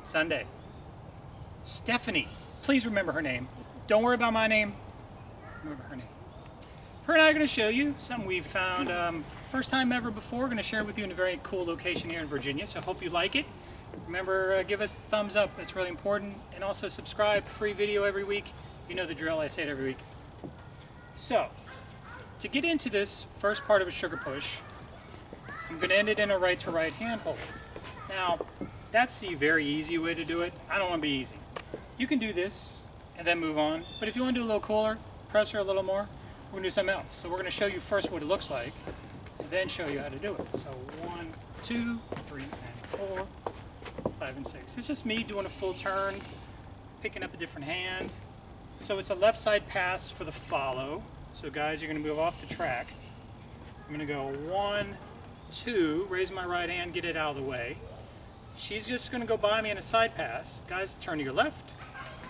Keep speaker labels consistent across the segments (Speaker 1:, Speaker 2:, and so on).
Speaker 1: Sunday. Stephanie, please remember her name. Don't worry about my name, remember her name. Her and I are going to show you something we've found first time ever before. We're going to share it with you in a very cool location here in Virginia, so hope you like it. Remember, give us a thumbs up, that's really important. And also subscribe, free video every week. You know the drill, I say it every week. So, to get into this first part of a sugar push, I'm going to end it in a right to right hand hold. Now, that's the very easy way to do it. I don't want to be easy. You can do this and then move on, but if you want to do a little cooler, press her a little more, we're going to do something else. So we're going to show you first what it looks like, and then show you how to do it. So 1, 2, 3, and 4, 5, and 6. It's just me doing a full turn, picking up a different hand. So it's a left side pass for the follow. So guys, you're going to move off the track. I'm going to go 1, 2, raise my right hand, get it out of the way. She's just going to go by me in a side pass. Guys, turn to your left.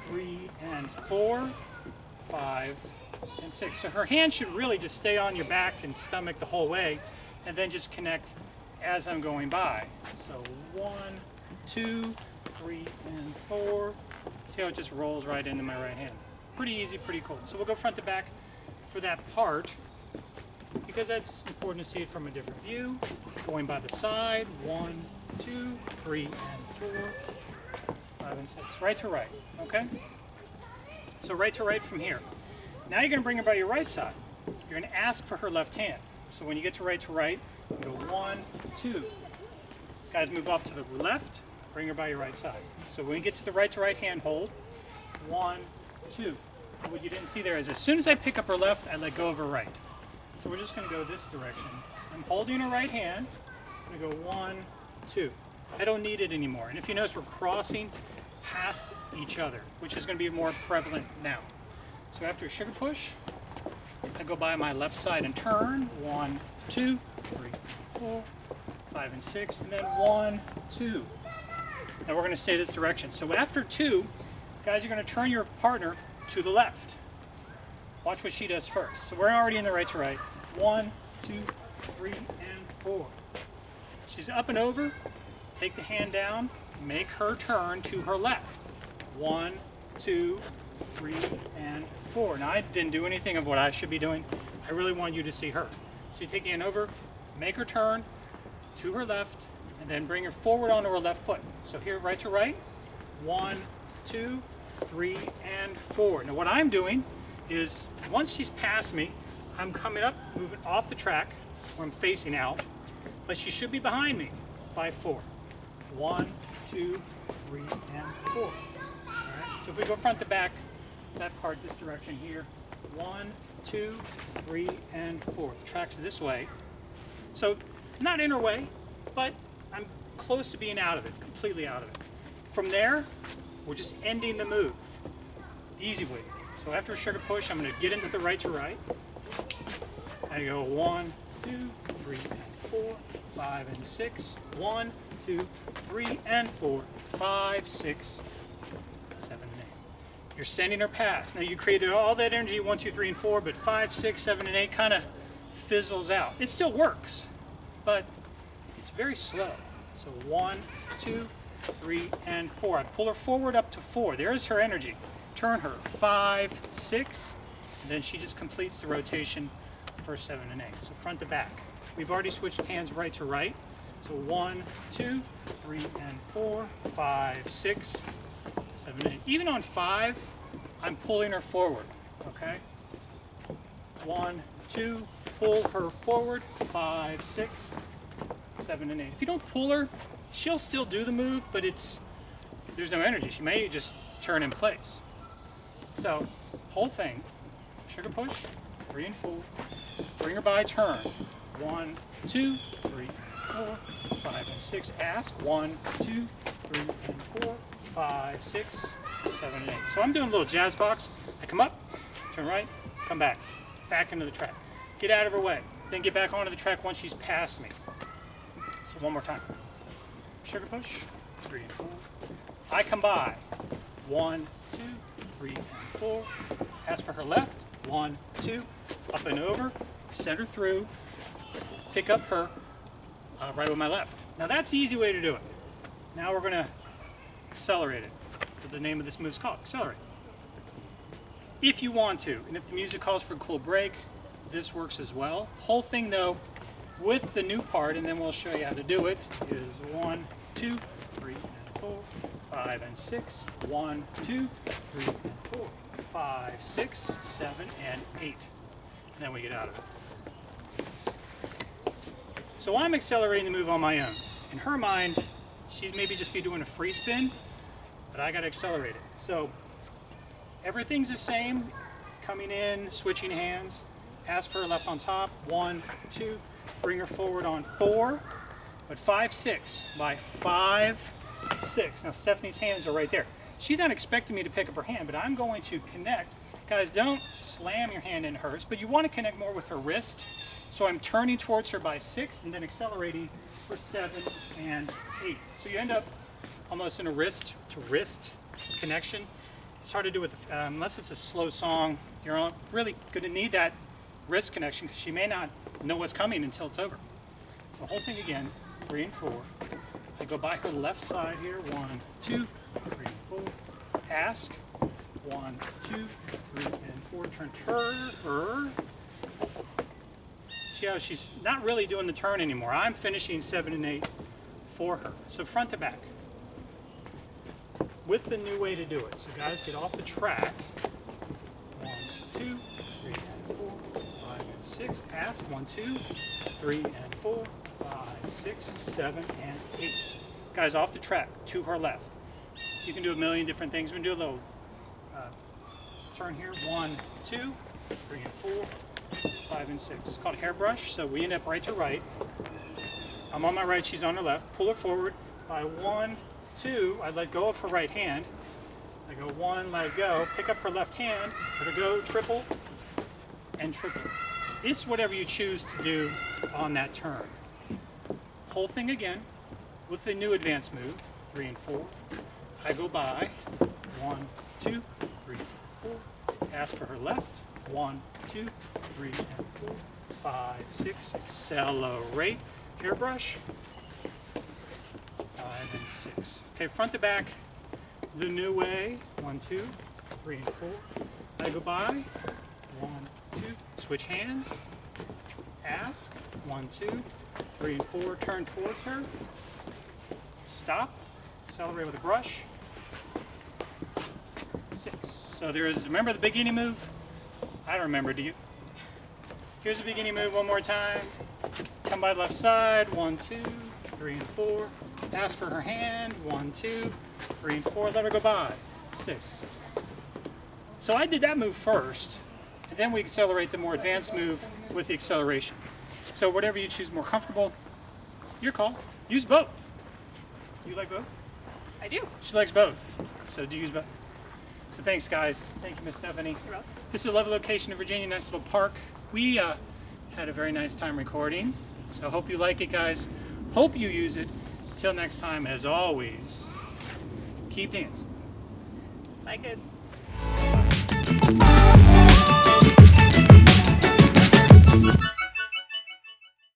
Speaker 1: 3 and 4, 5, and 6. So her hand should really just stay on your back and stomach the whole way, and then just connect as I'm going by. So 1, 2, 3, and 4. See how it just rolls right into my right hand. Pretty easy, pretty cool. So we'll go front to back for that part, because that's important to see it from a different view. Going by the side, 1, 2, 3, and 4, 5, and 6. Right to right, okay? So right to right from here. Now you're going to bring her by your right side. You're going to ask for her left hand. So when you get to right, you go 1, 2. Guys, move off to the left, bring her by your right side. So when you get to the right hand hold, 1, 2. What you didn't see there is as soon as I pick up her left, I let go of her right. So we're just going to go this direction. I'm holding her right hand. I'm going to go 1, 2. I don't need it anymore. And if you notice, we're crossing past each other, which is going to be more prevalent now. So after a sugar push, I go by my left side and turn. 1, 2, 3, 4, 5, and 6, and then 1, 2. Now we're going to stay this direction. So after 2, guys, you're going to turn your partner to the left. Watch what she does first. So we're already in the right to right. 1, 2, 3, and 4. She's up and over. Take the hand down. Make her turn to her left. 1, 2, 3, and 4. Now I didn't do anything of what I should be doing. I really want you to see her. So you take the hand over, make her turn to her left, and then bring her forward onto her left foot. So here, right to right. 1, 2, 3, and 4. Now what I'm doing is, once she's past me, I'm coming up, moving off the track, where I'm facing out, but she should be behind me by 4. 1, 2, 3, and 4. All right. So if we go front to back, that part this direction here, 1, 2, 3, and 4. The track's this way. So not in her way, but I'm close to being out of it, completely out of it. From there, we're just ending the move. The easy way. So after a sugar push, I'm going to get into the right to right. I go 1, 2, 3, and 4, 5, and 6. 1, 2, 3, and 4, 5, 6, 7, and 8. You're sending her past. Now you created all that energy, 1, 2, 3, and 4, but 5, 6, 7, and 8 kind of fizzles out. It still works, but it's very slow. So 1, 2, 3, and 4. I pull her forward up to 4. There's her energy. Turn her 5, 6, and then she just completes the rotation for 7 and 8. So front to back. We've already switched hands right to right. So 1, 2, 3, and 4, 5, 6, 7, and 8. Even on 5, I'm pulling her forward. Okay? 1, 2, pull her forward. 5, 6, 7, and 8. If you don't pull her, she'll still do the move, but there's no energy. She may just turn in place. So, whole thing, sugar push, 3 and 4, bring her by turn. 1, 2, 3, 4, 5, and 6. Ask. 1, 2, 3, and 4, 5, 6, 7, and 8. So I'm doing a little jazz box. I come up, turn right, come back into the track. Get out of her way, then get back onto the track once she's past me. So one more time. Sugar push, 3 and 4. I come by. 1, 2, 3, and 4. Ask for her left. 1, 2, up and over, center through, pick up her right with my left. Now that's the easy way to do it. Now we're going to accelerated. The name of this move is called accelerate. If you want to, and if the music calls for a cool break, this works as well. Whole thing though, with the new part, and then we'll show you how to do it, is 1, 2, 3, and 4, 5, and 6. 1, 2, 3, and 4, 5, 6, 7, and 8. And then we get out of it. So I'm accelerating the move on my own. In her mind, she's maybe just be doing a free spin, but I got to accelerate it. So everything's the same. Coming in, switching hands. Ask for her left on top. 1, 2. Bring her forward on 4. But 5, 6. By 5, 6. Now Stephanie's hands are right there. She's not expecting me to pick up her hand, but I'm going to connect. Guys, don't slam your hand in hers, but you want to connect more with her wrist. So I'm turning towards her by 6 and then accelerating for 7 and 8. So you end up almost in a wrist to wrist connection. It's hard to do with, unless it's a slow song. You're really going to need that wrist connection because she may not know what's coming until it's over. So the whole thing again, 3 and 4. I go by her left side here, 1, 2, 3, 4. Ask, 1, 2, 3, and 4. Turn her. See how she's not really doing the turn anymore. I'm finishing 7 and 8 for her. So front to back. With the new way to do it. So guys, get off the track. 1, 2, 3, and 4, 5, and 6. Ask, 1, 2, 3, and 4, 5, 6, 7, and 8. Guys, off the track, to her left. You can do a million different things. We can do a little turn here. 1, 2, 3, and 4, 5, and 6. It's called hairbrush, so we end up right to right. I'm on my right, she's on her left. Pull her forward by 1, 2. I let go of her right hand. I go 1, let go. Pick up her left hand. Let her go triple and triple. It's whatever you choose to do on that turn. Whole thing again with the new advanced move, 3 and 4. I go by 1, 2, 3, 4. Ask for her left. 1, 2, 3, and 4, 5, 6. Accelerate. Hairbrush. 5 and 6. Okay, front to back, the new way. 1, 2, 3, and 4. I go by. 1, 2. Switch hands. Ask. 1, 2, 3, and 4. Turn towards her. Stop. Accelerate with a brush. 6. So there is. Remember the beginning move? I don't remember, do you? Here's the beginning move one more time. Come by the left side, 1, 2, 3, and 4. Ask for her hand, 1, 2, 3, and 4. Let her go by, 6. So I did that move first, and then we accelerate the more advanced move with the acceleration. So whatever you choose more comfortable, your call. Use both. You like both?
Speaker 2: I do.
Speaker 1: She likes both, so do you use both? So thanks, guys. Thank you, Miss Stephanie.
Speaker 2: You're welcome.
Speaker 1: This is a lovely location in Virginia, nice little park. We had a very nice time recording, so hope you like it, guys. Hope you use it. Until next time, as always, keep dancing.
Speaker 2: Bye, kids.